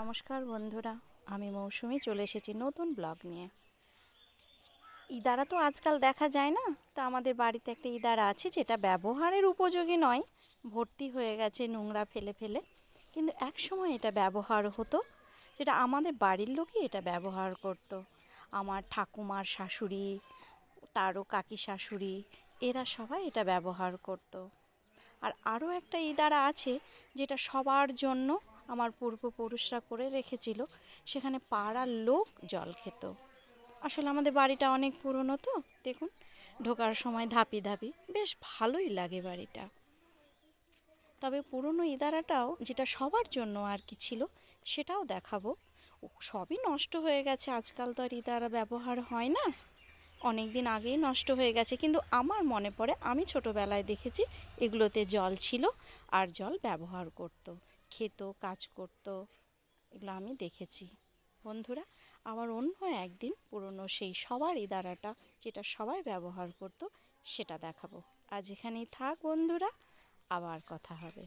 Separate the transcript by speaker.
Speaker 1: নমস্কার বন্ধুরা, আমি মৌসুমি চলে এসেছি নতুন ব্লগ নিয়ে। ইদারা তো আজকাল দেখা যায় না, তো আমাদের বাড়িতে একটা ইদারা আছে যেটা ব্যবহারের উপযোগী নয়, ভর্তি হয়ে গেছে নোংরা ফেলে ফেলে। কিন্তু এক সময় এটা ব্যবহার হতো, যেটা আমাদের বাড়ির লোকই এটা ব্যবহার করত। আমার ঠাকুমার শাশুড়ি, তারও কাকি শাশুড়ি, এরা সবাই এটা ব্যবহার করত। আর আরও একটা ইদারা আছে যেটা সবার জন্য আমার পূর্বপুরুষরা করে রেখেছিল, সেখানে পাড়ার লোক জল খেত। আসলে আমাদের বাড়িটা অনেক পুরনো, তো দেখুন ঢোকার সময় ধাপি ধাপি, বেশ ভালোই লাগে বাড়িটা। তবে পুরনো ইদারাটাও যেটা সবার জন্য আর কি ছিল, সেটাও দেখাবো। সবই নষ্ট হয়ে গেছে, আজকাল তো আর ইদারা ব্যবহার হয় না, অনেক দিন আগেই নষ্ট হয়ে গেছে। কিন্তু আমার মনে পড়ে আমি ছোটোবেলায় দেখেছি এগুলোতে জল ছিল আর জল ব্যবহার করত, খেত, কাজ করত, এগুলো আমি দেখেছি। বন্ধুরা, আবার অন্য একদিন পুরনো সেই সবার ইদারাটা যেটা সবাই ব্যবহার করত সেটা দেখাবো। আজ এখানেই থাক বন্ধুরা, আবার কথা হবে।